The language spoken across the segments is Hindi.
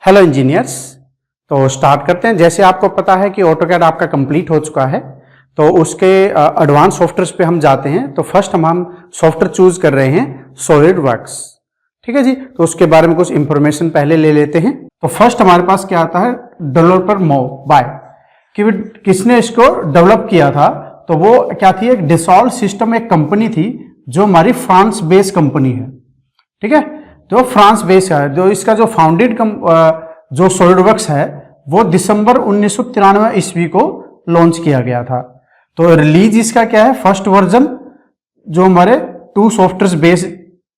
Hello engineers. तो स्टार्ट करते हैं। जैसे आपको पता है कि ऑटोकैड आपका कंप्लीट हो चुका है, तो उसके एडवांस सॉफ्टवेयर्स पे हम जाते हैं। तो फर्स्ट हम सॉफ्टवेयर चूज कर रहे हैं सॉलिडवर्क्स। ठीक है जी। तो उसके बारे में कुछ इंफॉर्मेशन पहले ले लेते हैं। तो फर्स्ट हमारे पास क्या आता है, डेवलपर मोबाइल कि किसने इसको डेवलप किया था। तो वो क्या थी, एक डिसॉल्व सिस्टम एक कंपनी थी जो हमारी फ्रांस बेस्ड कंपनी है। ठीक है, तो फ्रांस बेस है। जो इसका जो फाउंडेड जो सॉलिडवर्क्स है वो दिसंबर 1993 ईस्वी को लॉन्च किया गया था। तो रिलीज इसका क्या है, फर्स्ट वर्जन जो हमारे 2 सॉफ्टवेयर बेस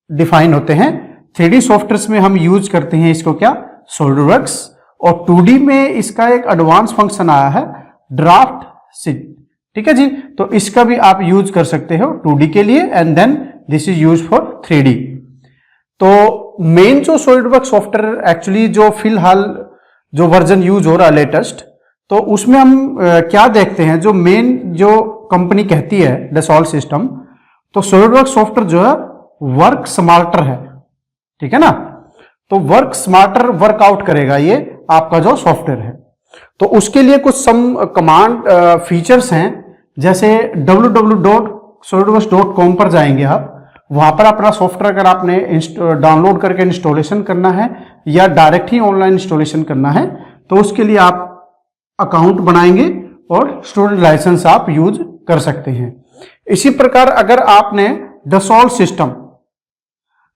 डिफाइन होते हैं। 3D सॉफ्टवेयर में हम यूज करते हैं इसको क्या, सॉलिडवर्क्स। और 2D में इसका एक एडवांस फंक्शन आया है ड्राफ्ट सीट। ठीक है जी। तो इसका भी आप यूज कर सकते हो 2D के लिए, and then this is use for 3D। तो मेन जो सॉलिडवर्क्स सॉफ्टवेयर एक्चुअली जो फिलहाल जो वर्जन यूज हो रहा है लेटेस्ट, तो उसमें हम क्या देखते हैं, जो मेन जो कंपनी कहती है डसॉल्व सिस्टम, तो सॉलिडवर्क्स सॉफ्टवेयर जो है वर्क स्मार्टर है। ठीक है ना। तो वर्क स्मार्टर वर्कआउट करेगा ये आपका जो सॉफ्टवेयर है। तो उसके लिए कुछ सम कमांड फीचर्स हैं। जैसे www.solidworks.com पर जाएंगे आप, वहां पर अपना सॉफ्टवेयर अगर आपने डाउनलोड करके इंस्टॉलेशन करना है या डायरेक्ट ही ऑनलाइन इंस्टॉलेशन करना है, तो उसके लिए आप अकाउंट बनाएंगे और स्टूडेंट लाइसेंस आप यूज कर सकते हैं। इसी प्रकार अगर आपने डसॉल्व सिस्टम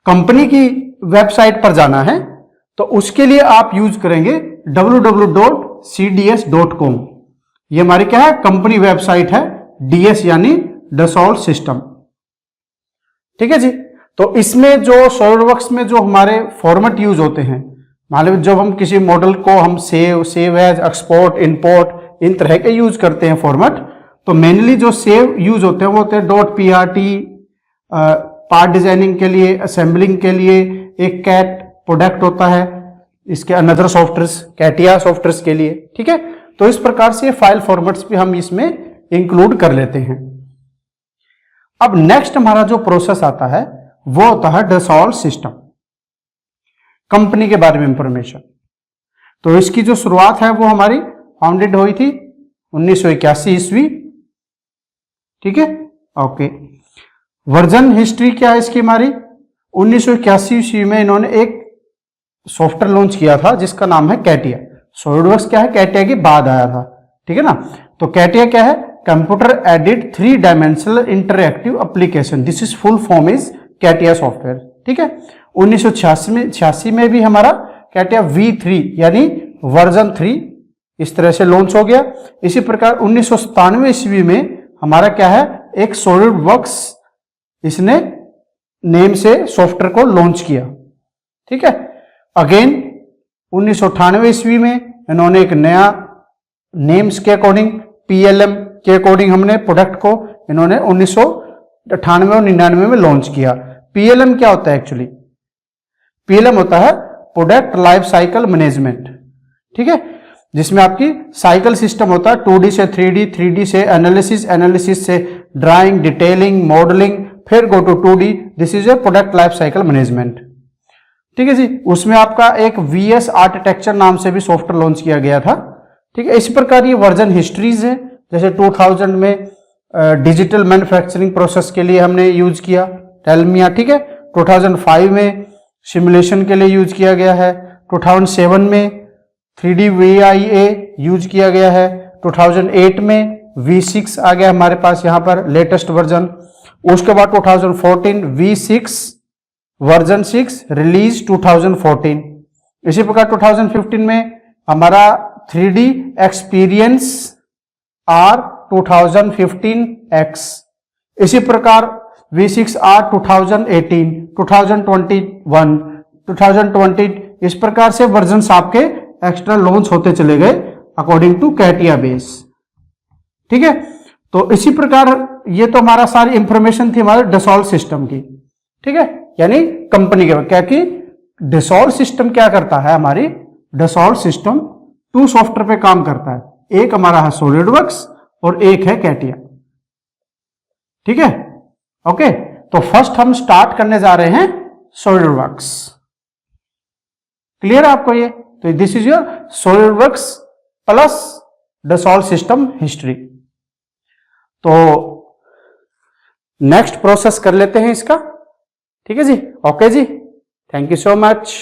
कंपनी की वेबसाइट पर जाना है, तो उसके लिए आप यूज करेंगे www.cds.com। ये हमारी क्या है, कंपनी वेबसाइट है, DS यानी डसॉल्व सिस्टम। ठीक है जी। तो इसमें जो सॉलिडवर्क्स में जो हमारे फॉर्मेट यूज होते हैं, मान लो जब हम किसी मॉडल को हम सेव एज, एक्सपोर्ट, इंपोर्ट, इन तरह के यूज करते हैं फॉर्मेट। तो मेनली जो सेव यूज होते हैं वो होते हैं .prt पार्ट डिजाइनिंग के लिए, असेंबलिंग के लिए एक कैट प्रोडक्ट होता है, इसके अनदर सॉफ्टवेयर्स कैटिया सॉफ्टवेयर्स के लिए। ठीक है। तो इस प्रकार से फाइल फॉर्मेट्स भी हम इसमें इंक्लूड कर लेते हैं। अब नेक्स्ट हमारा जो प्रोसेस आता है वो होता है डसॉल्व सिस्टम कंपनी के बारे में इंफॉर्मेशन। तो इसकी जो शुरुआत है वो हमारी फाउंडेड हुई थी 1981 ईस्वी। ठीक है, ओके। वर्जन हिस्ट्री क्या है इसकी हमारी, 1981 ईस्वी में इन्होंने एक सॉफ्टवेयर लॉन्च किया था जिसका नाम है कैटिया। सॉलिडवर्क्स क्या है, कैटिया के बाद आया था। ठीक है ना। तो कैटिया क्या है, computer added 3 dimensional interactive application, this is full form is CATIA software. ठीक है। 1986 में भी हमारा कैटिया V3 यानी वर्जन 3 इस तरह से लॉन्च हो गया। इसी प्रकार 1997 ईस्वी में हमारा क्या है, एक सॉलिडवर्क्स इसने नेम से सॉफ्टवेयर को लॉन्च किया। ठीक है। अगेन 1998 ईस्वी में इन्होंने एक नया नेम्स के अकॉर्डिंग, PLM के अकॉर्डिंग हमने प्रोडक्ट को इन्होंने 1998 और 99 में लॉन्च किया। PLM क्या होता है एक्चुअली, PLM होता है प्रोडक्ट लाइफ साइकिल मैनेजमेंट। ठीक है, जिसमें आपकी साइकिल सिस्टम होता है 2D से 3D, 3D से एनालिसिस, एनालिसिस से ड्राइंग, डिटेलिंग, मॉडलिंग, फिर go to 2D, this is a product life cycle management. ठीक है जी। उसमें आपका एक VS आर्किटेक्चर नाम से भी सॉफ्टवेयर लॉन्च किया गया था। ठीक है। इसी प्रकार ये वर्जन हिस्ट्रीज है। जैसे 2000 में डिजिटल मैन्युफैक्चरिंग प्रोसेस के लिए हमने यूज किया टेलमिया। ठीक है। 2005 में सिमुलेशन के लिए यूज किया गया है। 2007 में 3D VIA यूज किया गया है। 2008 में V6 आ गया हमारे पास यहाँ पर लेटेस्ट वर्जन। उसके बाद 2014 V6 वर्जन 6 रिलीज 2014। इसी प्रकार 2015 में हमारा 3D एक्सपीरियंस R 2015X। इसी प्रकार V6R 2018, 2021, 2020, इस प्रकार से वर्जन आपके एक्स्ट्रा लॉन्च होते चले गए अकॉर्डिंग टू कैटिया बेस। ठीक है। तो इसी प्रकार ये तो हमारा सारी इंफॉर्मेशन थी हमारे डसॉल्व सिस्टम की। ठीक है, यानी कंपनी के क्या कि डसॉल्व सिस्टम क्या करता है, हमारी डसॉल्व सिस्टम 2 सॉफ्टवेयर पे काम करता है। एक हमारा है सॉलिडवर्क्स और एक है कैटिया। ठीक है, ओके। तो फर्स्ट हम स्टार्ट करने जा रहे हैं सॉलिडवर्क्स। क्लियर है आपको ये? तो this is your SolidWorks plus Dassault system history. तो नेक्स्ट प्रोसेस कर लेते हैं इसका, ठीक है जी। ओके जी, thank you so much.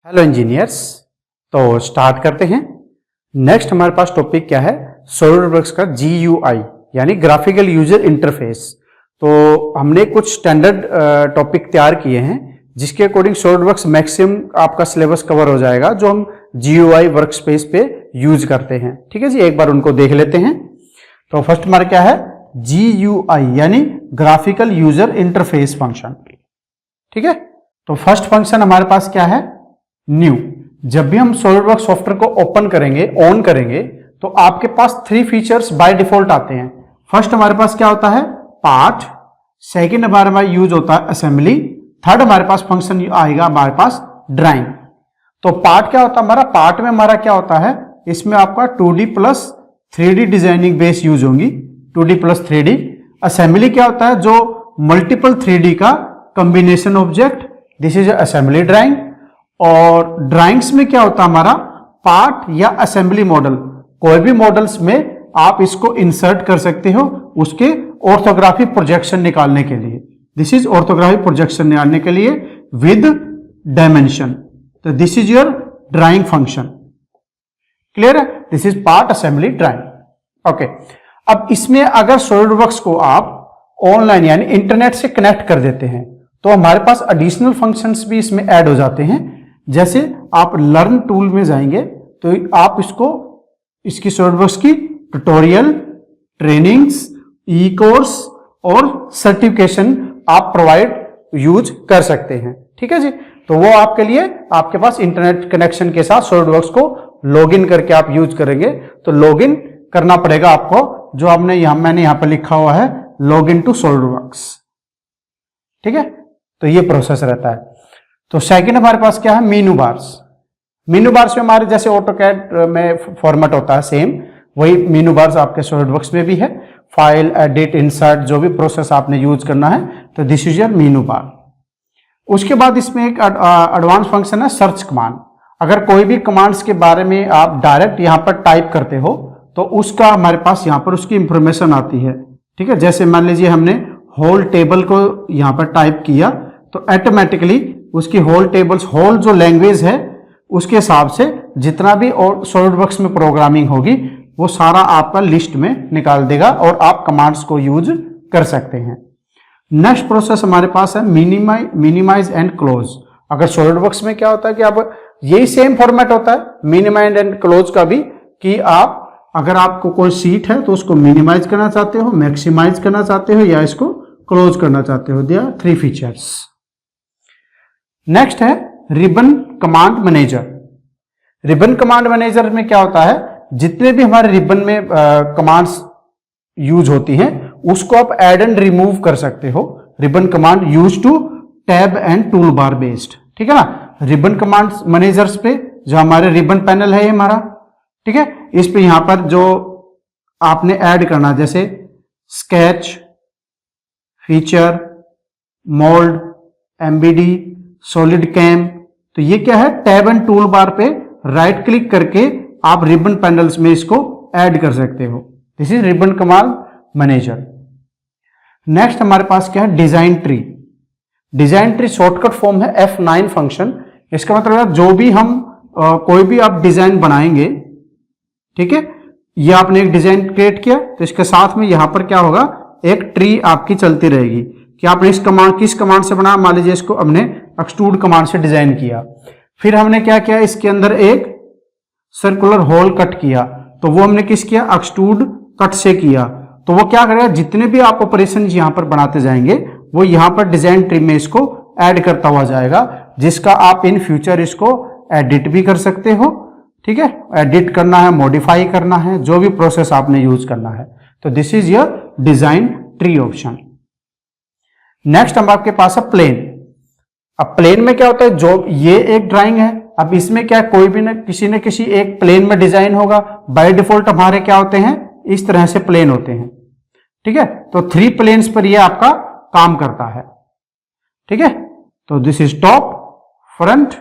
Hello engineers, तो स्टार्ट करते हैं। नेक्स्ट हमारे पास टॉपिक क्या है, सॉलिडवर्क्स का GUI यानी ग्राफिकल यूजर इंटरफेस। तो हमने कुछ स्टैंडर्ड टॉपिक तैयार किए हैं जिसके अकॉर्डिंग सॉलिडवर्क्स मैक्सिमम आपका सिलेबस कवर हो जाएगा, जो हम GUI वर्कस्पेस पे यूज करते हैं, ठीक है जी। एक बार उनको देख लेते हैं। तो फर्स्ट हमारा क्या है, GUI यानी ग्राफिकल यूजर इंटरफेस फंक्शन, ठीक है। तो फर्स्ट फंक्शन हमारे पास क्या है, न्यू। जब भी हम सॉलिडवर्क्स सॉफ्टवेयर को ओपन करेंगे, ऑन करेंगे, तो आपके पास 3 फीचर्स बाय डिफॉल्ट आते हैं। फर्स्ट हमारे पास क्या होता है, पार्ट। सेकंड हमारे पास यूज होता है असेंबली। थर्ड हमारे पास फंक्शन आएगा हमारे पास ड्राइंग। तो पार्ट क्या होता है हमारा, पार्ट में हमारा क्या होता है, इसमें आपका 2D plus 3D designing base use होंगी, 2D प्लस 3D। असेंबली क्या होता है, जो मल्टीपल 3D का combination object, this is assembly drawing. और ड्राइंग्स में क्या होता है हमारा, पार्ट या असेंबली मॉडल। कोई भी मॉडल्स में आप इसको इंसर्ट कर सकते हो उसके ऑर्थोग्राफिक प्रोजेक्शन निकालने के लिए। दिस इज ऑर्थोग्राफिक प्रोजेक्शन निकालने के लिए विद डायमेंशन। तो this is your drawing function, clear है। This is part assembly drawing. Okay, अब इसमें अगर सॉलिडवर्क्स को आप ऑनलाइन यानी इंटरनेट से कनेक्ट कर देते हैं तो हमारे पास एडिशनल फंक्शंस भी इसमें ऐड हो जाते हैं। जैसे आप लर्न टूल में जाएंगे तो आप इसकी सॉलिडवर्क्स की ट्यूटोरियल, ट्रेनिंग्स, ई कोर्स और सर्टिफिकेशन आप प्रोवाइड यूज कर सकते हैं, ठीक है जी। तो वो आपके लिए, आपके पास इंटरनेट कनेक्शन के साथ सॉलिडवर्क्स को लॉगिन करके आप यूज करेंगे तो लॉगिन करना पड़ेगा आपको, जो मैंने यहां पर लिखा हुआ है लॉगिन टू सॉलिडवर्क्स, ठीक है। तो ये प्रोसेस रहता है। तो सेकंड हमारे पास क्या है, मेनू बार्स। मेनू बार्स में हमारे जैसे ऑटोकैड में फॉर्मेट होता है सेम, वही मेनू बार्स आपके सॉलिडवर्क्स में भी है। फाइल, एडिट, इंसर्ट, जो भी प्रोसेस आपने यूज करना है, तो दिस इज योर मेनू बार। उसके बाद इसमें एक एडवांस फंक्शन है सर्च कमांड। अगर कोई भी कमांड्स के बारे में आप डायरेक्ट यहां पर टाइप करते हो तो उसका हमारे पास यहां पर उसकी इंफॉर्मेशन आती है, ठीक है। जैसे मान लीजिए हमने होल टेबल को यहां पर टाइप किया तो ऑटोमेटिकली उसकी होल टेबल्स, होल जो लैंग्वेज है उसके हिसाब से जितना भी और सॉलिडवर्क्स में प्रोग्रामिंग होगी वो सारा आपका लिस्ट में निकाल देगा और आप कमांड्स को यूज कर सकते हैं। नेक्स्ट प्रोसेस हमारे पास है मिनिमाइज एंड क्लोज। अगर सॉलिडवर्क्स में क्या होता है कि आप, यही सेम फॉर्मेट होता है मिनिमाइज एंड क्लोज का भी, कि आप अगर आपको कोई सीट है तो उसको मिनिमाइज करना चाहते हो, मैक्सिमाइज करना चाहते हो या इसको क्लोज करना चाहते हो। They are 3 features. नेक्स्ट है ribbon command manager. Ribbon command manager में क्या होता है, जितने भी हमारे रिबन में कमांड्स यूज होती हैं उसको आप ऐड एंड रिमूव कर सकते हो। Ribbon command use to tab and toolbar based, ठीक है ना। रिबन कमांड मैनेजर्स पे जो हमारे रिबन पैनल है ये हमारा, ठीक है, इस पे यहां पर जो आपने ऐड करना, जैसे sketch, feature, mould, MBD, SolidCAM, तो ये क्या है, टैब एंड टूल बार पे राइट क्लिक करके आप रिबन पैनल्स में इसको ऐड कर सकते हो। This is ribbon command manager. Next हमारे पास क्या है, design tree. Design tree shortcut form है F9 फंक्शन। इसका मतलब है जो भी हम कोई भी आप डिजाइन बनाएंगे, ठीक है, ये आपने एक डिजाइन क्रिएट किया तो इसके साथ में यहां पर क्या होगा, एक ट्री आपकी चलती रहेगी कि आपने किस कमांड से बनाया। मान लीजिए इसको हमने एक्सट्रूड कमांड से डिजाइन किया, फिर हमने क्या किया, इसके अंदर एक सर्कुलर होल कट किया, तो वो हमने किस किया, एक्सट्रूड कट से किया। तो वो क्या करेगा, जितने भी आप ऑपरेशन यहां पर बनाते जाएंगे वो यहां पर डिजाइन ट्री में इसको ऐड करता हुआ जाएगा, जिसका आप इन फ्यूचर इसको एडिट भी कर सकते हो, ठीक है। एडिट करना है, मॉडिफाई करना है, जो भी प्रोसेस आपने यूज करना है। तो this is your design tree option. Next हम आपके पास है प्लेन। अब प्लेन में क्या होता है, जो ये एक ड्राइंग है, अब इसमें क्या कोई भी किसी न किसी एक प्लेन में डिजाइन होगा। बाय डिफॉल्ट हमारे क्या होते हैं, इस तरह से प्लेन होते हैं, ठीक है। तो 3 प्लेन्स पर ये आपका काम करता है, ठीक है। तो दिस इज टॉप, फ्रंट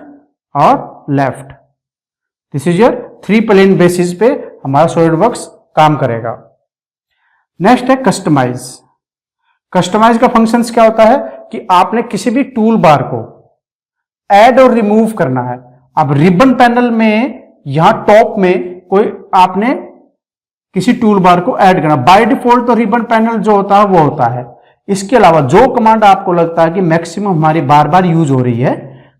और left. This is your 3 plane basis पे हमारा सॉलिडवर्क्स काम करेगा। नेक्स्ट है कस्टमाइज। कस्टमाइज का फंक्शंस क्या होता है कि आपने किसी भी टूल बार को ऐड और रिमूव करना है। अब रिबन पैनल में यहां टॉप में कोई आपने किसी टूल बार को ऐड करना, बाय डिफॉल्ट तो रिबन पैनल जो होता है वो होता है। इसके अलावा जो कमांड आपको लगता है कि मैक्सिमम हमारी बार बार यूज हो रही है,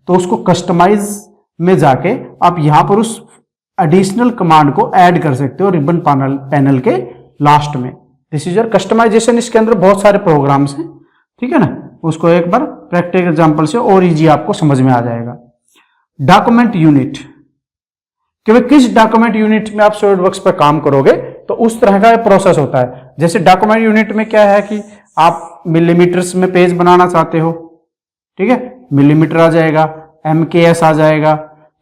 तो उसको कस्टमाइज में जाके आप यहां पर उस एडिशनल कमांड को ऐड कर सकते हो रिबन पैनल के लास्ट में। This is your customisation. इसके अंदर बहुत सारे प्रोग्राम्स हैं, ठीक है ना। उसको एक बार प्रैक्टिकल एग्जांपल से और इजी आपको समझ में आ जाएगा। डॉक्यूमेंट यूनिट, कि भाई किस डॉक्यूमेंट यूनिट में आप सॉलिडवर्क्स पर काम करोगे, तो उस तरह का प्रोसेस होता है। जैसे डॉक्यूमेंट यूनिट में क्या है कि आप मिलीमीटर्स में पेज बनाना चाहते हो, ठीक है, मिलीमीटर आ जाएगा, MKS आ जाएगा,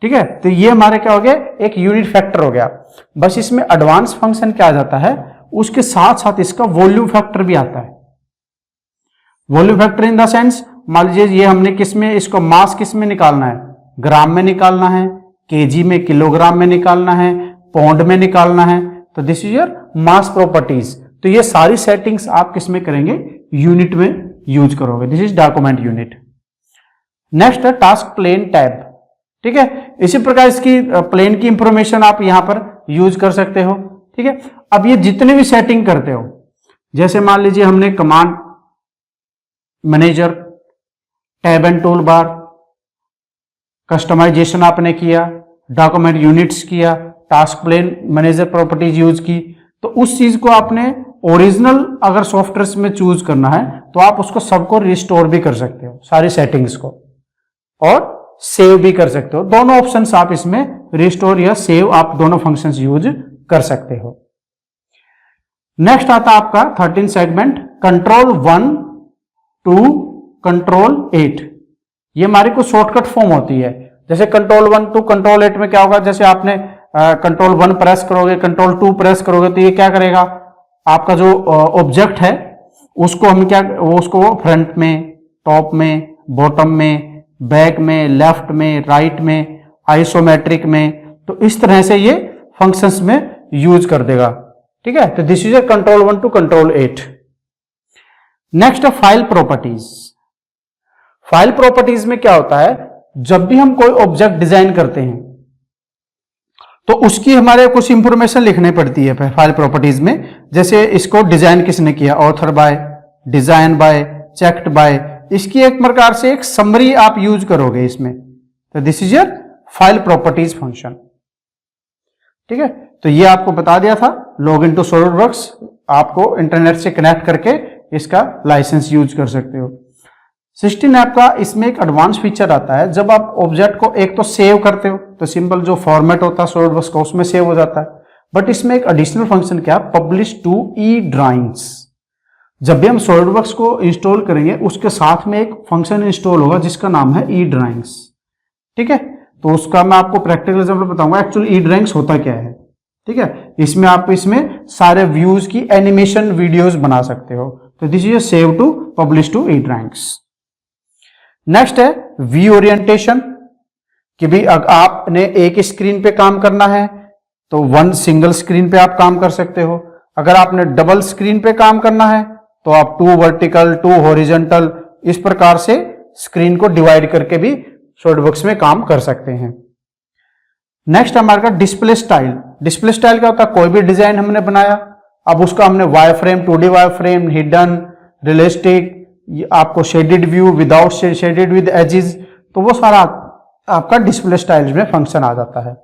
ठीक है। तो ये हमारे क्या हो गया, एक यूनिट फैक्टर हो गया। बस इसमें एडवांस फंक्शन क्या आ जाता है, उसके साथ साथ इसका वॉल्यूम फैक्टर भी आता है। Volume factor in the sense, मान लीजिए ये हमने किसमें, इसको मास किसमें निकालना है, ग्राम में निकालना है, केजी में, किलोग्राम में निकालना है, पौंड में निकालना है। तो this is your mass properties. तो ये सारी सेटिंग्स आप किसमें करेंगे, यूनिट में यूज करोगे। This is document unit. Next है टास्क प्लेन टैब, ठीक है। इसी प्रकार इसकी प्लेन की इंफॉर्मेशन आप यहां पर यूज कर सकते हो, ठीक है। अब ये जितने भी सेटिंग करते हो, जैसे मान लीजिए हमने command manager, tab and toolbar, customisation आपने किया, डॉक्यूमेंट यूनिट्स किया, task plane manager properties use की, तो उस चीज को आपने ओरिजिनल अगर सॉफ्टवेयर में चूज करना है तो आप उसको सबको रिस्टोर भी कर सकते हो, सारी सेटिंग्स को, और सेव भी कर सकते हो। दोनों ऑप्शंस आप इसमें रिस्टोर या सेव आप दोनों फंक्शंस यूज कर सकते हो। नेक्स्ट आता है आपका 13 सेगमेंट, कंट्रोल 1 to कंट्रोल 8। ये हमारी कुछ शॉर्टकट फॉर्म होती है। जैसे कंट्रोल 1 to कंट्रोल 8 में क्या होगा, जैसे आपने कंट्रोल 1 प्रेस करोगे, कंट्रोल 2 प्रेस करोगे, तो ये क्या करेगा, आपका जो ऑब्जेक्ट है उसको हम क्या, उसको फ्रंट में, टॉप में, बॉटम में, बैक में, लेफ्ट में, राइट में, आइसोमेट्रिक में, तो इस तरह से ये फंक्शंस में यूज कर देगा, ठीक है। तो this is A control 1 to control 8। Next है फाइल प्रॉपर्टीज। फाइल प्रॉपर्टीज में क्या होता है, जब भी हम कोई ऑब्जेक्ट डिजाइन करते हैं तो उसकी हमारे कुछ इंफॉर्मेशन लिखनी पड़ती है फाइल प्रॉपर्टीज में। जैसे इसको डिजाइन किसने किया, author bye, design by, checked by, इसकी एक प्रकार से एक समरी आप यूज करोगे इसमें। तो this is your file properties function, ठीक है। तो ये आपको बता दिया था, लॉग इन टू सॉलिडवर्क्स आपको इंटरनेट से कनेक्ट करके इसका लाइसेंस यूज कर सकते हो। 16 ऐप का इसमें एक एडवांस फीचर आता है, जब आप ऑब्जेक्ट को एक तो सेव करते हो तो सिंपल जो फॉर्मेट होता है सॉलिडवर्क्स का उसमें सेव हो जाता है, बट इसमें एक एडिशनल फंक्शन क्या, पब्लिश टू ई ड्राइंग्स। जब भी हम सॉलिडवर्क्स को इंस्टॉल करेंगे उसके साथ में एक फंक्शन इंस्टॉल होगा जिसका नाम है ई ड्राइंग्स, ठीक है। तो उसका मैं आपको प्रैक्टिकल एग्जांपल बताऊंगा एक्चुअली ई ड्राइंग्स होता क्या है, ठीक है। इसमें आप इसमें सारे व्यूज की एनिमेशन वीडियोस बना सकते हो। तो this is save to publish to E drawings. Next है व्यू ओरिएंटेशन, कि भी आपने एक स्क्रीन पे काम करना है तो वन सिंगल स्क्रीन पे आप काम कर सकते हो। अगर आपने डबल स्क्रीन पे काम करना है तो आप 2 वर्टिकल 2 हॉरिजॉन्टल इस प्रकार से स्क्रीन को डिवाइड करके भी सॉलिडवर्क्स में काम कर सकते हैं। नेक्स्ट हमारे का डिस्प्ले स्टाइल। डिस्प्ले स्टाइल क्या होता है, कोई भी डिजाइन हमने बनाया, अब उसका हमने wire frame, 2D wire frame, hidden, realistic, आपको shaded view, without shaded with edges, तो वो सारा आपका डिस्प्ले स्टाइल में फंक्शन आ जाता है।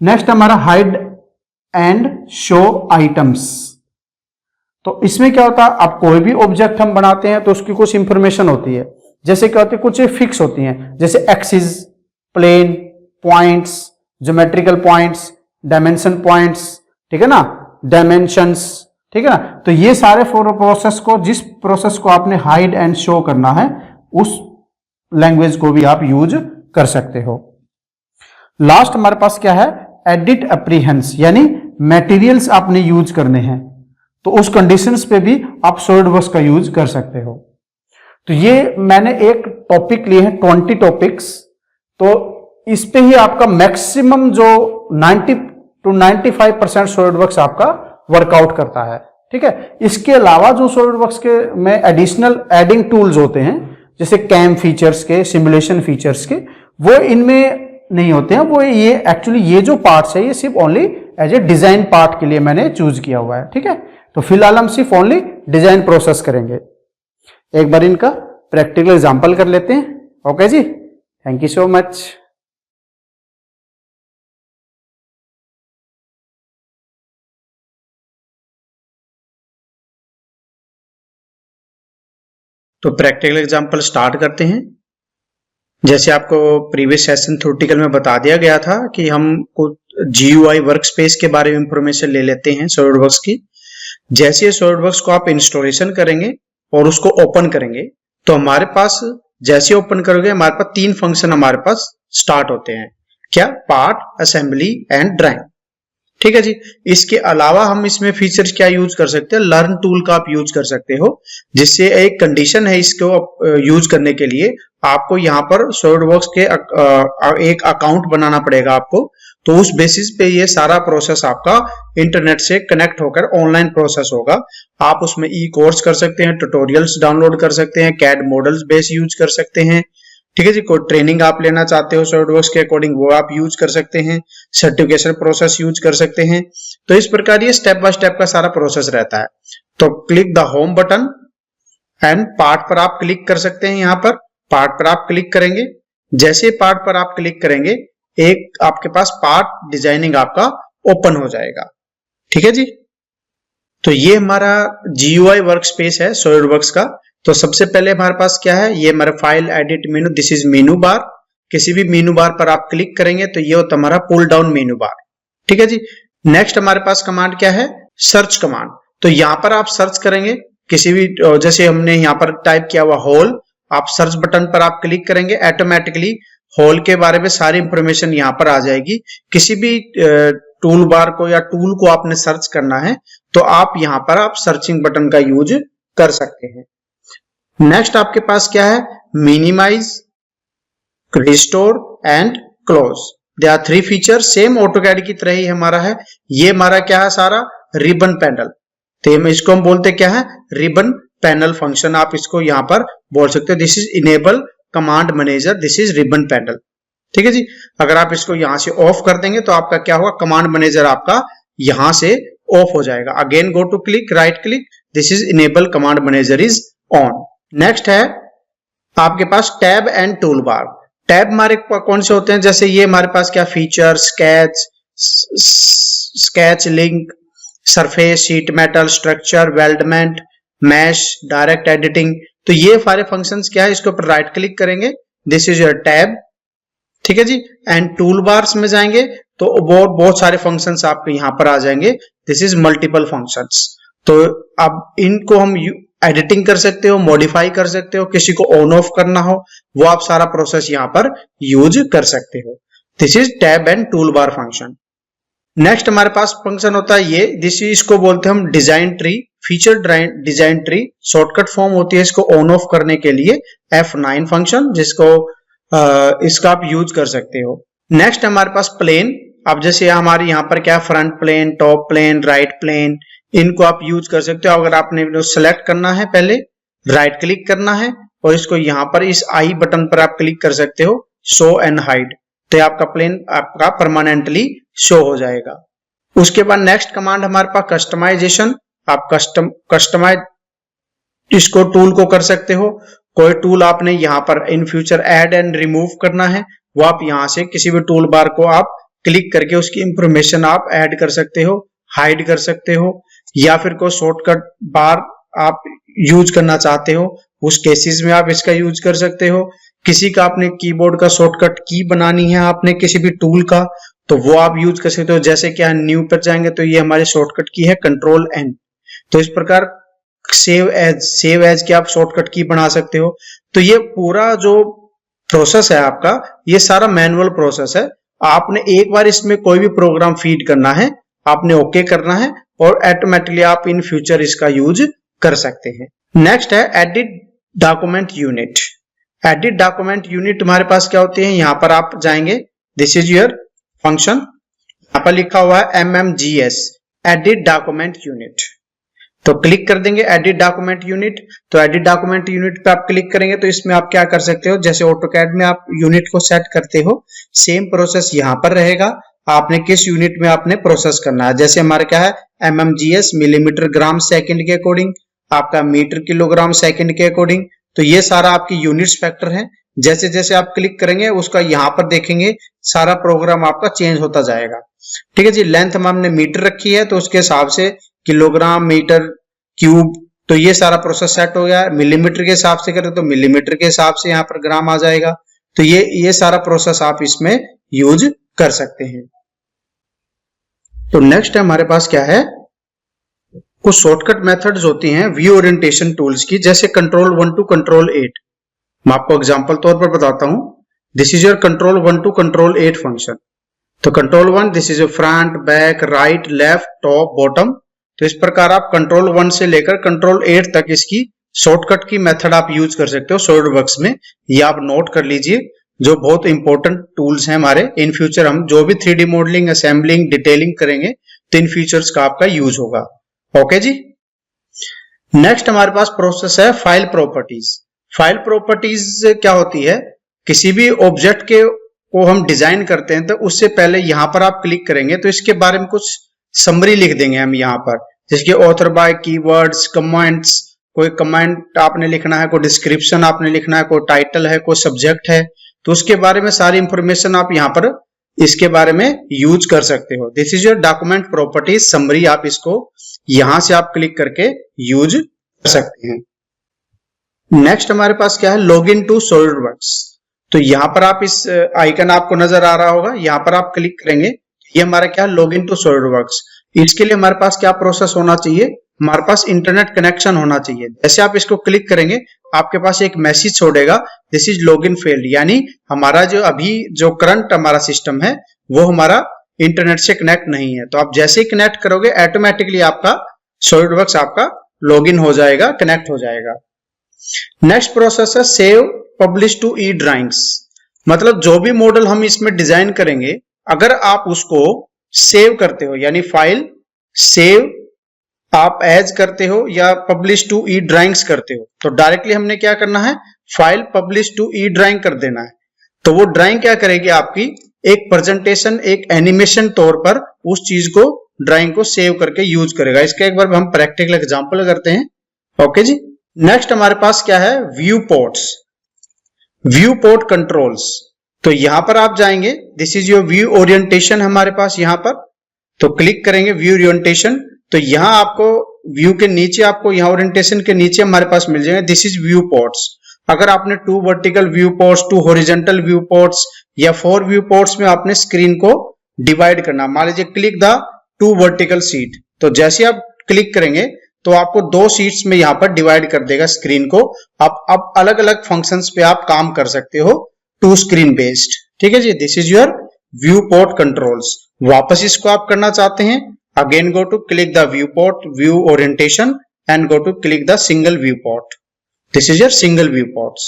नेक्स्ट हमारा हाइड एंड शो आइटम्स। तो इसमें क्या होता है, अब कोई भी ऑब्जेक्ट हम बनाते हैं तो उसकी कुछ इंफॉर्मेशन होती है। जैसे क्या होती है, कुछ फिक्स होती हैं, जैसे axis, plane, points, geometrical points, dimension points, ठीक है ना, डायमेंशंस, ठीक है ना। तो ये सारे प्रोसेस को, जिस प्रोसेस को आपने हाइड एंड शो करना है उस लैंग्वेज को भी आप यूज कर सकते हो। लास्ट हमारे पास क्या है, एडिट अप्रीहेंस, यानी मटेरियल्स आपने यूज करने हैं, तो उस कंडीशंस पे भी आप सॉलिडवर्क्स का यूज कर सकते हो। तो ये मैंने एक टॉपिक लिए हैं 20 टॉपिक्स, तो इस पे ही आपका मैक्सिमम जो 90 to 95% सॉलिडवर्क्स आपका वर्कआउट करता है। ठीक है, इसके अलावा जो सॉलिडवर्क्स के में एडिशनल एडिंग टूल्स होते हैं, जैसे कैम फीचर्स के, सिमुलेशन फीचर्स के, वो इनमें नहीं होते हैं। वो ये एक्चुअली ये जो पार्ट्स है ये सिर्फ only as a design part के लिए मैंने चूज किया हुआ है। ठीक है, तो फिलहाल हम सिर्फ ओनली डिजाइन प्रोसेस करेंगे। एक बार इनका प्रैक्टिकल एग्जांपल कर लेते हैं। ओके जी, थैंक यू सो मच। तो प्रैक्टिकल एग्जांपल स्टार्ट करते हैं। जैसे आपको प्रीवियस सेशन थ्योरेटिकल में बता दिया गया था कि हम कुछ GUI वर्कस्पेस के बारे में इंफॉर्मेशन ले लेते हैं सॉलिडवर्क्स की। जैसे सॉलिडवर्क्स को आप इंस्टॉलेशन करेंगे और उसको ओपन करेंगे, तो हमारे पास जैसे ओपन करोगे हमारे पास 3 फंक्शन हमारे पास स्टार्ट होते हैं। क्या? Part, assembly and drawing. ठीक है जी। इसके अलावा हम इसमें फीचर्स क्या यूज कर सकते हैं? लर्न टूल का आप यूज कर सकते हो, जिससे एक कंडीशन है इसको यूज करने के लिए आपको यहाँ पर सॉलिडवर्क्स के एक अकाउंट बनाना पड़ेगा आपको। तो उस बेसिस पे ये सारा प्रोसेस आपका इंटरनेट से कनेक्ट होकर ऑनलाइन प्रोसेस होगा। आप उसमें ई कोर्स कर सकते हैं, ट्यूटोरियल्स डाउनलोड कर सकते हैं, कैड मॉडल्स बेस यूज कर सकते हैं। ठीक है जी। कोई ट्रेनिंग आप लेना चाहते हो सॉलिडवर्क्स के अकॉर्डिंग, वो आप यूज कर सकते हैं। सर्टिफिकेशन प्रोसेस यूज कर सकते हैं। तो इस प्रकार ये स्टेप बाय स्टेप का सारा प्रोसेस रहता है। तो click the home button and part पर आप क्लिक कर सकते हैं। यहाँ पर पार्ट पर आप क्लिक करेंगे, जैसे पार्ट पर आप क्लिक करेंगे एक आपके पास पार्ट डिजाइनिंग आपका ओपन हो जाएगा। ठीक है जी। तो ये हमारा GUI वर्कस्पेस है सॉलिडवर्क्स का। तो सबसे पहले हमारे पास क्या है? ये हमारा file edit menu, this is मेनू बार। किसी भी मेनू बार पर आप क्लिक करेंगे तो ये होता हमारा पुल डाउन मेनू बार। ठीक है जी। नेक्स्ट हमारे पास कमांड क्या है? Search command. तो यहां पर आप सर्च करेंगे किसी भी, जैसे हमने यहाँ पर टाइप किया हुआ होल, आप सर्च बटन पर आप क्लिक करेंगे, ऑटोमेटिकली होल के बारे में सारी इंफॉर्मेशन यहाँ पर आ जाएगी। किसी भी टूल बार को या टूल को आपने सर्च करना है तो आप यहाँ पर आप सर्चिंग बटन का यूज कर सकते हैं। नेक्स्ट आपके पास क्या है? Minimise, restore and close. They are 3 feature, same AutoCAD की तरह ही हमारा है। ये हमारा क्या है? सारा रिबन पैनल। तो इसको हम बोलते क्या है? रिबन पैनल फंक्शन आप इसको यहां पर बोल सकते हो। This is enable command manager, this is ribbon panel. ठीक है जी। अगर आप इसको यहां से ऑफ कर देंगे तो आपका क्या होगा? कमांड मैनेजर आपका यहां से ऑफ हो जाएगा। Again go to click, right click, this is enable command manager is on. Next है आपके पास tab and toolbar. Tab हमारे कौन से होते हैं? जैसे ये हमारे पास क्या? Feature, sketch, link, surface, sheet metal, structure, weldment, mesh, direct editing. तो ये सारे फंक्शंस क्या है? इसके ऊपर राइट क्लिक करेंगे, दिस इज योर टैब। ठीक है जी। एंड टूल बार्स में जाएंगे तो बहुत सारे फंक्शंस आपके यहां पर आ जाएंगे, दिस इज मल्टीपल फंक्शंस। तो अब इनको हम एडिटिंग कर सकते हो, मॉडिफाई कर सकते हो, किसी को ऑन ऑफ करना हो वो आप सारा प्रोसेस यहां पर यूज कर सकते हो। This is tab and tool bar function. Next हमारे पास फंक्शन होता है ये, इसको बोलते हैं हम design tree, feature design tree. Shortcut form होती है इसको ऑन ऑफ करने के लिए F9 फंक्शन, जिसको इसका आप यूज कर सकते हो। नेक्स्ट हमारे पास प्लेन। अब जैसे हमारे यहाँ पर क्या? Front plane, top plane, right plane, इनको आप यूज कर सकते हो। अगर आपने सेलेक्ट करना है, पहले राइट क्लिक करना है और इसको यहाँ पर इस आई बटन पर आप क्लिक कर सकते हो, शो एंड हाइड। तो आपका प्लेन आपका परमानेंटली शो हो जाएगा। उसके बाद नेक्स्ट कमांड हमारे पास कस्टमाइजेशन। आप कस्टमाइज इसको टूल को कर सकते हो। कोई टूल आपने यहाँ पर in future add and remove करना है, वो आप यहाँ से किसी भी टूल बार को आप क्लिक करके उसकी इंफॉर्मेशन आप ऐड कर सकते हो, हाइड कर सकते हो, या फिर कोई शॉर्टकट बार आप यूज करना चाहते हो उस केसेस में आप इसका यूज कर सकते हो। किसी का आपने कीबोर्ड का शॉर्टकट की बनानी है आपने किसी भी टूल का, तो वो आप यूज कर सकते हो। जैसे कि न्यू पर जाएंगे तो ये हमारी शॉर्टकट की है कंट्रोल एन। तो इस प्रकार सेव एज की आप शॉर्टकट की बना सकते हो। तो ये पूरा जो प्रोसेस है आपका, ये सारा मैनुअल प्रोसेस है। आपने एक बार इसमें कोई भी प्रोग्राम फीड करना है, आपने ओके करना है और ऑटोमेटिकली आप इन फ्यूचर इसका यूज कर सकते हैं। नेक्स्ट है edit document unit. Edit document unit हमारे पास क्या होती है, यहां पर आप जाएंगे, दिस इज योर फंक्शन, यहां पर लिखा हुआ है MMGS एडिट डॉक्यूमेंट यूनिट। तो क्लिक कर देंगे एडिट डॉक्यूमेंट यूनिट। तो एडिट डॉक्यूमेंट यूनिट पे आप क्लिक करेंगे तो इसमें आप क्या कर सकते हो, जैसे ऑटोकैड में आप यूनिट को सेट करते हो, सेम प्रोसेस यहां पर रहेगा। आपने किस यूनिट में आपने प्रोसेस करना है, जैसे हमारे क्या है MMGS मिलीमीटर ग्राम सेकंड के अकॉर्डिंग, आपका मीटर किलोग्राम सेकंड के अकॉर्डिंग। तो ये सारा आपकी यूनिट्स फैक्टर है। जैसे जैसे आप क्लिक करेंगे उसका यहां पर देखेंगे सारा प्रोग्राम आपका चेंज होता जाएगा। ठीक है जी। लेंथ हमने मीटर रखी है तो उसके हिसाब से किलोग्राम, मीटर, क्यूब, तो ये सारा प्रोसेस सेट हो गया। मिलीमीटर के हिसाब से करें तो मिलीमीटर के हिसाब से यहाँ पर ग्राम आ जाएगा। तो ये सारा प्रोसेस आप इसमें यूज कर सकते हैं। तो नेक्स्ट हमारे पास क्या है, कुछ शॉर्टकट मेथड्स होती हैं व्यू ओरिएंटेशन टूल्स की, जैसे कंट्रोल 1 टू कंट्रोल 8। मैं आपको एग्जांपल तौर पर बताता हूं। This is your control 1 to control 8 function. तो control 1 this is your front, back, right, left, top, bottom. तो इस प्रकार आप कंट्रोल 1 से लेकर कंट्रोल 8 तक इसकी शॉर्टकट की मेथड आप यूज कर सकते हो सॉलिडवर्क्स में। ये आप नोट कर लीजिए, जो बहुत इंपॉर्टेंट टूल्स हैं हमारे। इन फ्यूचर हम जो भी 3D मॉडलिंग, असेंबलिंग, डिटेलिंग करेंगे तो इन फीचर्स का आपका यूज होगा। ओके जी। नेक्स्ट हमारे पास प्रोसेस है फाइल प्रॉपर्टीज। फाइल प्रॉपर्टीज क्या होती है, किसी भी ऑब्जेक्ट को हम डिजाइन करते हैं तो उससे पहले यहां पर आप क्लिक करेंगे तो इसके बारे में कुछ समरी लिख देंगे हम यहाँ पर, जिसके ऑथर बाय, कीवर्ड्स, कमेंट्स, कोई कमेंट आपने लिखना है, कोई डिस्क्रिप्शन आपने लिखना है, कोई टाइटल है, कोई सब्जेक्ट है, तो उसके बारे में सारी इंफॉर्मेशन आप यहाँ पर इसके बारे में यूज कर सकते हो। This is your document properties summary. आप इसको यहां से आप क्लिक करके यूज कर सकते हैं। नेक्स्ट हमारे पास क्या है, लॉग इन टू सॉलिडवर्क्स। तो यहां पर आप इस आइकन आपको नजर आ रहा होगा, यहां पर आप क्लिक करेंगे, ये हमारा क्या है लॉग इन टू सॉलिडवर्क्स। इसके लिए हमारे पास क्या प्रोसेस होना चाहिए, हमारे पास इंटरनेट कनेक्शन होना चाहिए। जैसे आप इसको क्लिक करेंगे आपके पास एक मैसेज छोड़ेगा, दिस इज लॉगिन फेल्ड, यानी हमारा जो अभी जो करंट हमारा सिस्टम है वो हमारा इंटरनेट से कनेक्ट नहीं है। तो आप जैसे ही कनेक्ट करोगे ऑटोमेटिकली आपका सॉलिडवर्क्स आपका लॉगिन हो जाएगा, कनेक्ट हो जाएगा। नेक्स्ट प्रोसेस है save publish to E drawings. मतलब जो भी मॉडल हम इसमें डिजाइन करेंगे, अगर आप उसको सेव करते हो, यानी फाइल सेव आप एज करते हो या पब्लिश टू ई ड्राइंग्स करते हो, तो डायरेक्टली हमने क्या करना है, file publish to E drawing कर देना है। तो वो ड्राइंग क्या करेगी, आपकी एक प्रेजेंटेशन, एक एनिमेशन तौर पर उस चीज को, ड्राइंग को सेव करके यूज करेगा। इसका एक बार हम प्रैक्टिकल एग्जांपल करते हैं। ओके जी। नेक्स्ट हमारे पास क्या है, view ports, view port controls. तो यहां पर आप जाएंगे, this is your view orientation हमारे पास यहां पर, तो क्लिक करेंगे व्यू ओरिएंटेशन। तो यहां आपको व्यू के नीचे, आपको यहां ओरिएंटेशन के नीचे हमारे पास मिल जाएगा, दिस इज व्यू पोर्ट्स। अगर आपने 2 vertical view ports, 2 horizontal view ports या 4 व्यू पोर्ट्स में आपने स्क्रीन को डिवाइड करना, मान लीजिए क्लिक द 2 वर्टिकल सीट, तो जैसे आप क्लिक करेंगे तो आपको 2 सीट्स में यहां पर डिवाइड कर देगा स्क्रीन को। अब अलग अलग फंक्शंस पे आप काम कर सकते हो, 2 स्क्रीन बेस्ड। ठीक है जी। This is your viewport controls. वापस इसको आप करना चाहते हैं, again go to click the viewport, view orientation and go to click the single viewport. This is your single viewports.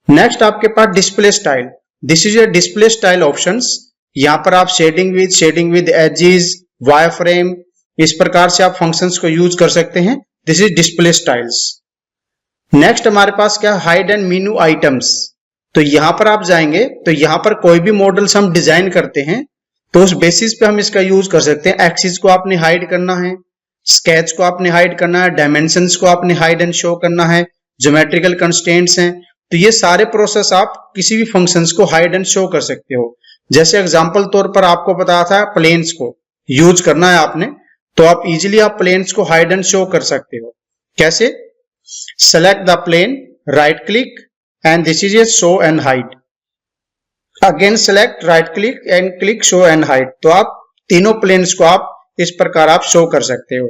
Next आपके पास display style, this is your display style options. यहां पर आप shading with edges, wireframe, इस प्रकार से आप फंक्शंस को यूज कर सकते हैं। This is display styles. Next हमारे पास क्या, हाइड एंड मेनू आइटम्स। तो यहां पर आप जाएंगे तो यहां पर कोई भी मॉडल्स हम डिजाइन करते हैं तो उस बेसिस पे हम इसका यूज कर सकते हैं। एक्सिस को आपने हाइड करना है, स्केच को आपने हाइड करना है, डायमेंशंस को आपने हाइड एंड शो करना है, ज्योमेट्रिकल कंस्ट्रेंट्स हैं, तो ये सारे प्रोसेस आप किसी भी फंक्शंस को हाइड एंड शो कर सकते हो। जैसे एग्जांपल तौर पर आपको बताया था प्लेन्स को यूज करना है आपने, तो आप इजीली आप प्लेन्स को हाइड एंड शो कर सकते हो। कैसे, select the plane, right click and this is a show and hide, again select, right click and click show and hide. तो आप तीनों प्लेन्स को आप इस प्रकार आप शो कर सकते हो।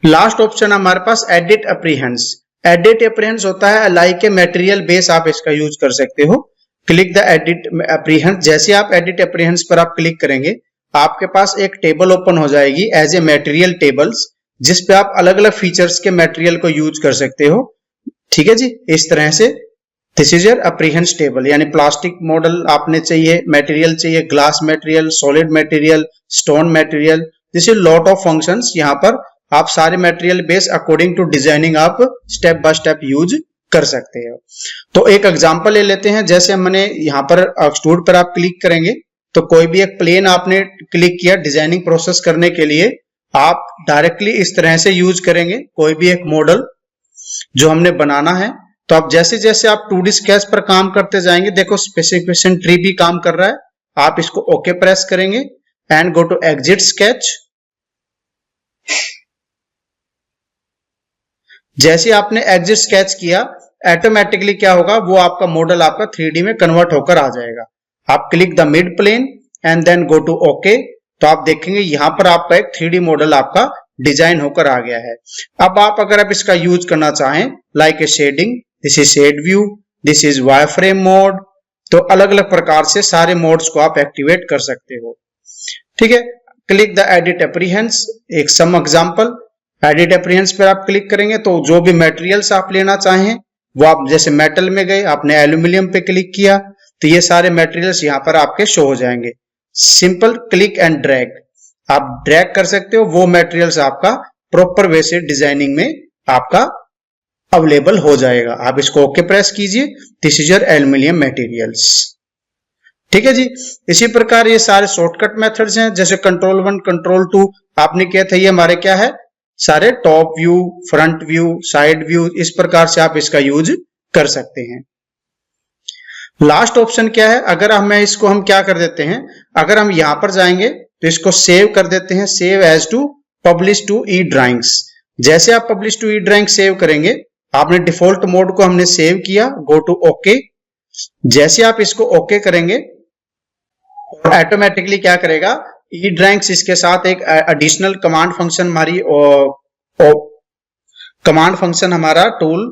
लास्ट ऑप्शन हमारे पास एडिट अप्रीहेंस। एडिट अप्रीहेंस होता है लाइक ए मटेरियल बेस, आप इसका यूज कर सकते हो। क्लिक द एडिट एप्रीहेंस। जैसे आप एडिट एप्रीहेंस पर आप क्लिक करेंगे, आपके पास एक टेबल ओपन हो जाएगी एज ए मटेरियल टेबल्स, जिस पे आप अलग अलग फीचर्स के मटेरियल को यूज कर सकते हो। ठीक है जी, इस तरह से this is your appearance table, यानी प्लास्टिक मॉडल आपने चाहिए, मटेरियल चाहिए, glass material, solid material, stone material, this is lot of functions. यहाँ पर आप सारे material base according to designing आप स्टेप बाय स्टेप यूज कर सकते हो। तो एक एग्जांपल ले लेते हैं। जैसे हमने यहाँ पर एक्सट्रूड पर आप क्लिक करेंगे तो कोई भी एक प्लेन आपने क्लिक किया डिजाइनिंग प्रोसेस करने के लिए, आप डायरेक्टली इस तरह से यूज करेंगे कोई भी एक मॉडल जो हमने बनाना है। तो आप जैसे जैसे आप 2D स्केच पर काम करते जाएंगे, देखो स्पेसिफिकेशन ट्री भी काम कर रहा है, आप इसको ओके प्रेस करेंगे and go to exit sketch. जैसे आपने एग्जिट स्केच किया, ऑटोमेटिकली क्या होगा, वो आपका मॉडल आपका 3D में कन्वर्ट होकर आ जाएगा। आप click the mid plane and then go to okay, तो आप देखेंगे यहां पर आपका एक 3D मॉडल आपका डिजाइन होकर आ गया है। अब आप अगर आप इसका यूज करना चाहें like a shading, this is shade view, this is wireframe mode, तो अलग अलग प्रकार से सारे मोड्स को आप एक्टिवेट कर सकते हो। ठीक है, क्लिक द एडिट एप्रीहेंस। एक सम एग्जांपल, एडिट एप्रीहेंस पर आप क्लिक करेंगे तो जो भी मटेरियल्स आप लेना चाहें वो आप जैसे मेटल में गए, आपने एल्यूमिनियम पे क्लिक किया तो ये सारे मटेरियल्स यहाँ पर आपके शो हो जाएंगे। सिंपल क्लिक एंड ड्रैग, आप ड्रैग कर सकते हो, वो मटेरियल्स आपका प्रॉपर वे से डिजाइनिंग में आपका अवेलेबल हो जाएगा। आप इसको ओके प्रेस कीजिए, this is your aluminium materials. ठीक है जी, इसी प्रकार ये सारे शॉर्टकट मेथड्स हैं, जैसे कंट्रोल 1 कंट्रोल 2 आपने किया था, ये हमारे क्या है सारे top view, front view, side view, इस प्रकार से आप इसका यूज कर सकते हैं। लास्ट ऑप्शन क्या है, अगर हम क्या कर देते हैं, अगर हम यहां पर जाएंगे तो इसको सेव कर देते हैं, save as to publish to E drawings. जैसे आप publish to E drawing save करेंगे, आपने डिफॉल्ट मोड को हमने सेव किया, गो टू ओके। जैसे आप इसको ओके करेंगे ऑटोमेटिकली क्या करेगा, ई ड्राइंग्स इसके साथ एक एडिशनल कमांड फंक्शन हमारी कमांड फंक्शन हमारा टूल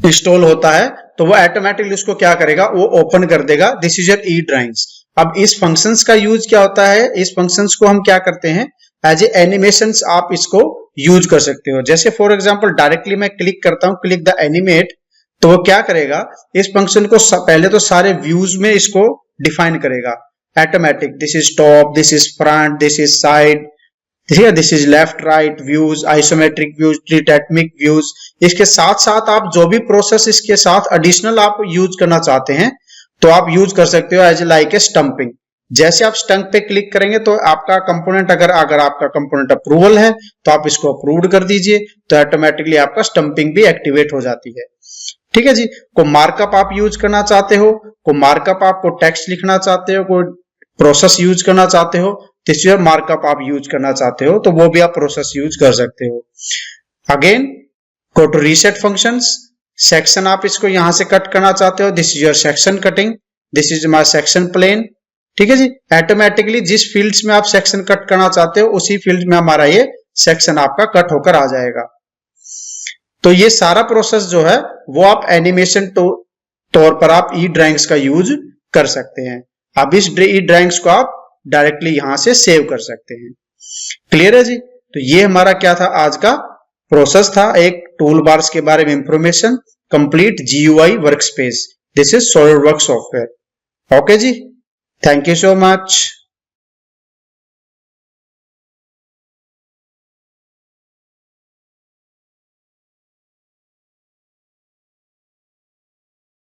इंस्टॉल होता है, तो वो ऑटोमेटिकली उसको क्या करेगा, वो ओपन कर देगा, this is your E drawings. अब इस फंक्शंस का यूज क्या होता है, इस फंक्शंस को हम क्या करते हैं एज ए एनिमेशंस आप इसको यूज कर सकते हो। जैसे फॉर एग्जांपल डायरेक्टली मैं क्लिक करता हूं, क्लिक द एनिमेट, तो वो क्या करेगा, इस फंक्शन को पहले तो सारे व्यूज में इसको डिफाइन करेगा automatic, this is top, this is front, this is side, this is left right views, isometric views, trimetric views. इसके साथ साथ आप जो भी प्रोसेस इसके साथ एडिशनल आप यूज करना चाहते हैं तो आप यूज कर सकते हो एज लाइक ए स्टंपिंग। जैसे आप स्टंप पे क्लिक करेंगे तो आपका कंपोनेंट अगर आपका कंपोनेंट अप्रूवल है तो आप इसको अप्रूव्ड कर दीजिए, तो ऑटोमेटिकली आपका स्टंपिंग भी एक्टिवेट हो जाती है। ठीक है जी, को मार्कअप आप यूज करना चाहते हो, को मार्कअप आपको टेक्स्ट लिखना चाहते हो, कोई प्रोसेस यूज करना चाहते हो, दिस योर मार्कअप आप यूज करना चाहते हो तो वो भी आप प्रोसेस यूज कर सकते हो। Again go to reset functions, section आप इसको यहां से कट करना चाहते हो, this is your section cutting, this is my section plane. ठीक है जी, ऑटोमेटिकली जिस फील्ड्स में आप सेक्शन कट करना चाहते हो उसी फील्ड में हमारा ये सेक्शन आपका कट होकर आ जाएगा। तो ये सारा प्रोसेस जो है वो आप एनिमेशन तौर पर आप ई ड्राइंग्स का यूज कर सकते हैं। अब इस ई ड्राइंग्स को आप डायरेक्टली यहां से सेव कर सकते हैं। क्लियर है जी, तो ये हमारा क्या था, आज का प्रोसेस था, एक टूल बार्स के बारे में information, complete GUI workspace, this is SolidWorks software. Okay जी, थैंक यू सो मच।